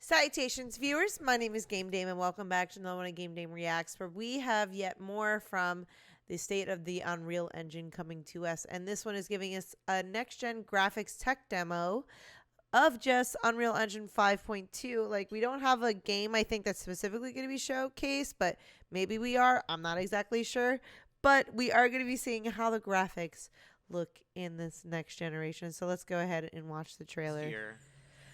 Salutations, viewers. My name is GameDame, and welcome back to another one of GameDame Reacts, where we have yet more from the state of the Unreal Engine coming to us. And this one is giving us a next-gen graphics tech demo of just Unreal Engine 5.2. Like, we don't have a game, I think, that's specifically going to be showcased, but maybe we are. I'm not exactly sure. But we are going to be seeing how the graphics look in this next generation. So let's go ahead and watch the trailer. Here,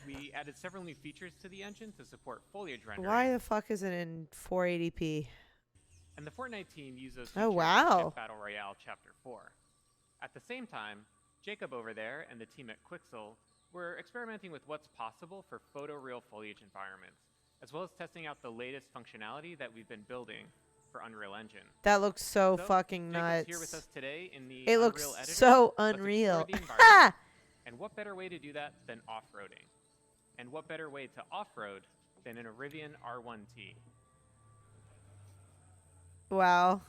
we added several new features to the engine to support foliage rendering. Why the fuck is it in 480p? And the Fortnite team used those Oh, features wow. to ship Battle Royale Chapter 4. At the same time, Jacob over there and the team at Quixel were experimenting with what's possible for photoreal foliage environments, as well as testing out the latest functionality that we've been building for Unreal Engine. That looks so fucking Jacob's nuts. here with us today in the It Unreal looks Editor. so Let's unreal. explore the environment. And what better way to do that than off-roading? And what better way to off-road than in a Rivian R1T? Wow.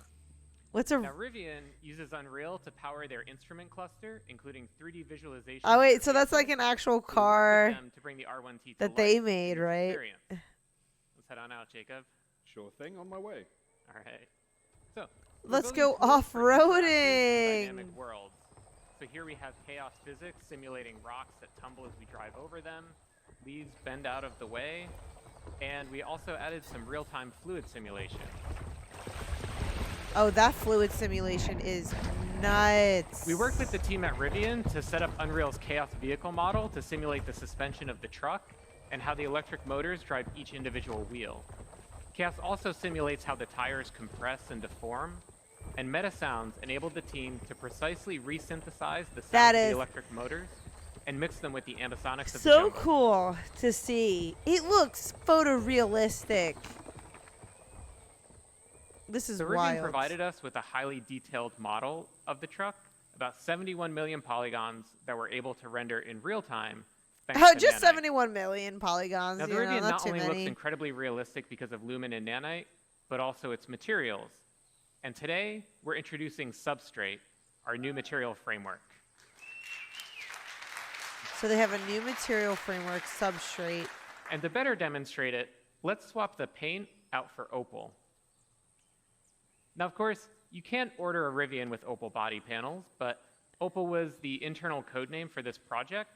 What's a... Now, Rivian uses Unreal to power their instrument cluster, including 3D visualization. Oh, wait, so that's like an actual car to bring the R1T to that they life made, in right? experience. Let's head on out, Jacob. Sure thing, on my way. All right. So Let's building go tools for interactive, off-roading. dynamic worlds. So here we have chaos physics simulating rocks that tumble as we drive over them. Leaves bend out of the way. And we also added some real-time fluid simulation. Oh, that fluid simulation is nuts. We worked with the team at Rivian to set up Unreal's chaos vehicle model to simulate the suspension of the truck and how the electric motors drive each individual wheel. Chaos also simulates how the tires compress and deform, and meta sounds enabled the team to precisely resynthesize the sound of the electric motors and mix them with the ambisonics of the jungle. So cool to see. It looks photorealistic. This is Rivian wild. provided us with a highly detailed model of the truck, about 71 million polygons that were able to render in real time. Oh, just 71 million polygons. Now, the you know, Rivian not too only many. looks incredibly realistic because of lumen and nanite, but also its materials. And today, we're introducing Substrate, our new material framework. So they have a new material framework, Substrate. And to better demonstrate it, let's swap the paint out for opal. Now, of course, you can't order a Rivian with opal body panels, but opal was the internal code name for this project,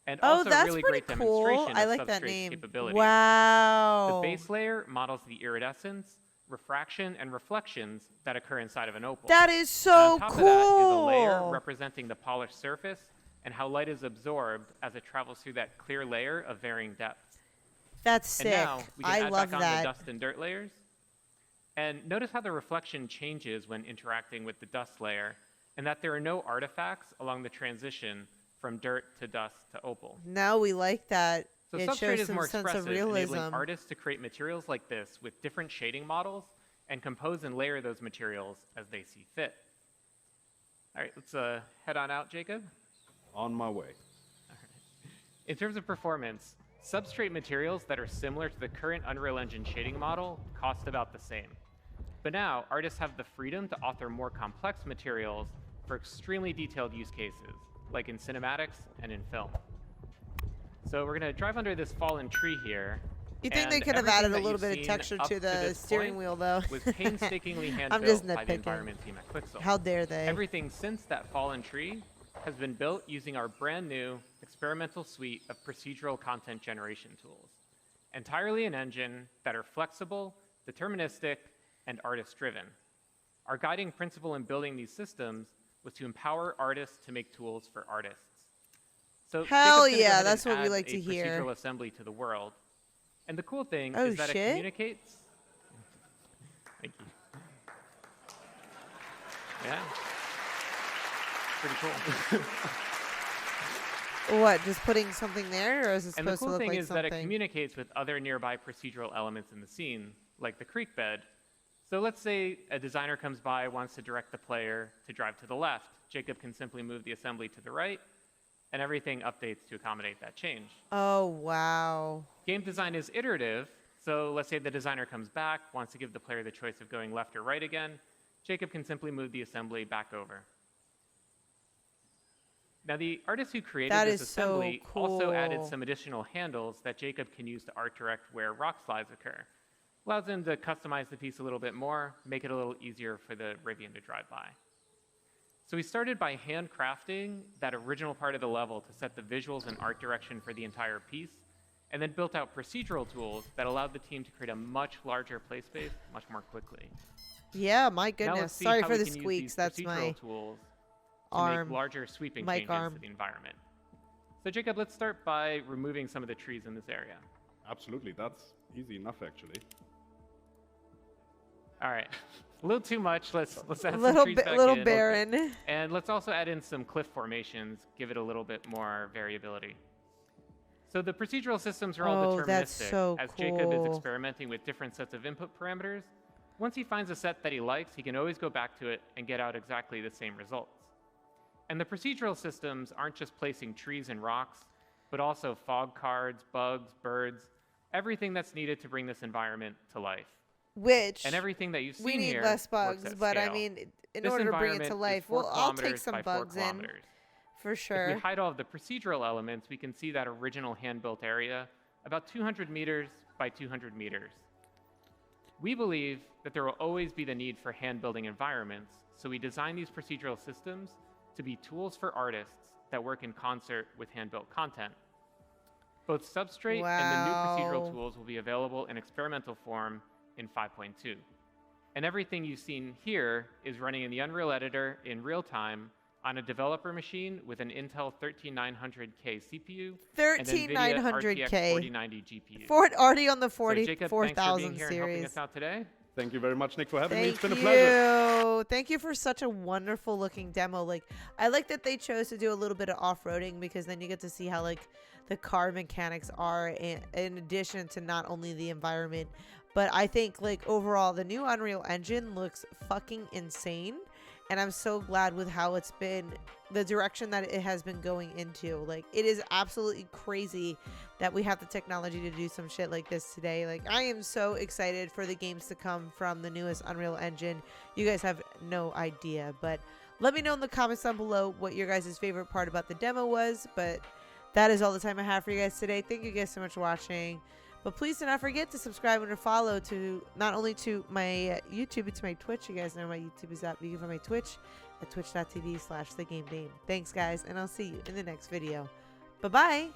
and also a really great demonstration I of like that Substrate's name. capabilities. Wow. The base layer models the iridescence, refraction, and reflections that occur inside of an opal. That is so and on top cool. of that is a layer representing the polished surface and how light is absorbed as it travels through that clear layer of varying depths. That's sick. And now we can I add love back that. on the dust and dirt layers. And notice how the reflection changes when interacting with the dust layer, and that there are no artifacts along the transition from dirt to dust to opal. No, we like that. So it Substrate shows is some more sense expressive, of realism. enabling artists to create materials like this with different shading models and compose and layer those materials as they see fit. All right, let's head on out, Jacob. On my way. All right. In terms of performance, Substrate materials that are similar to the current Unreal Engine shading model cost about the same. But now, artists have the freedom to author more complex materials for extremely detailed use cases, like in cinematics and in film. So we're going to drive under this fallen tree here. You think they and could have everything added a that little you've bit of seen texture up to the this steering point wheel, though? was painstakingly I'm hand-built just by the nitpicking. environment team at Quixel. How dare they? Everything since that fallen tree has been built using our brand new experimental suite of procedural content generation tools. Entirely an engine that are flexible, deterministic, and artist-driven. Our guiding principle in building these systems was to empower artists to make tools for artists. So Hell Jacob's gonna go yeah, ahead that's and what we add like to a hear. Procedural assembly to the world. And the cool thing Oh, is that shit? it communicates. Thank you. Yeah. Pretty cool. What, just putting something there, or is it And the supposed to cool look thing like is something? that it communicates with other nearby procedural elements in the scene, like the creek bed. So let's say a designer comes by, wants to direct the player to drive to the left. Jacob can simply move the assembly to the right, and everything updates to accommodate that change. Oh, wow. Game design is iterative, so let's say the designer comes back, wants to give the player the choice of going left or right again. Jacob can simply move the assembly back over. Now, the artist who created That this is so assembly also added cool. some additional handles that Jacob can use to art direct where rock slides occur. Allows him to customize the piece a little bit more, make it a little easier for the Rivian to drive by. So we started by handcrafting that original part of the level to set the visuals and art direction for the entire piece, and then built out procedural tools that allowed the team to create a much larger play space much more quickly. Yeah, my Now goodness. let's see Sorry how for we the can use squeaks. these That's procedural my tools to arm. make larger sweeping Mic changes arm. to the environment. So Jacob, let's start by removing some of the trees in this area. Absolutely, that's easy enough actually. All right, a little too much. Let's add some Little trees bit, back little in. barren. And let's also add in some cliff formations, give it a little bit more variability. So the procedural systems are all Oh, deterministic. that's so As Jacob is cool. experimenting with different sets of input parameters, once he finds a set that he likes, he can always go back to it and get out exactly the same results. And the procedural systems aren't just placing trees and rocks, but also fog cards, bugs, birds, everything that's needed to bring this environment to life. Which And everything that you've seen we need here less works bugs, at but I scale. mean, in This order to bring it to environment is life, 4 well, I'll take kilometers some by 4 bugs in kilometers. for If sure. we hide all of the procedural elements, we can see that original hand-built area about 200 meters by 200 meters. We believe that there will always be the need for hand-building environments, so we design these procedural systems to be tools for artists that work in concert with hand-built content. Both Substrate and the new procedural Wow. tools will be available in experimental form in 5.2. And everything you've seen here is running in the Unreal Editor in real time on a developer machine with an Intel 13900K CPU and NVIDIA 13900K. RTX 4090 GPU. Ford already on the So Jacob, thanks for being 44,000 here and helping series. us out today. Thank you very much, Nick, for having me. Thank It's been a pleasure. you. Thank you for such a wonderful looking demo. Like, I like that they chose to do a little bit of off-roading because then you get to see how like the car mechanics are in addition to not only the environment, but I think like overall the new Unreal Engine looks fucking insane. And I'm so glad with how it's been, the direction that it has been going into. Like, it is absolutely crazy that we have the technology to do some shit like this today. Like, I am so excited for the games to come from the newest Unreal Engine. You guys have no idea. But let me know in the comments down below what your guys' favorite part about the demo was. But that is all the time I have for you guys today. Thank you guys so much for watching. But please do not forget to subscribe and to follow to not only to my YouTube, but to my Twitch. You guys know my YouTube is up. You can find my Twitch at twitch.tv/thegamedame. Thanks, guys, and I'll see you in the next video. Bye-bye.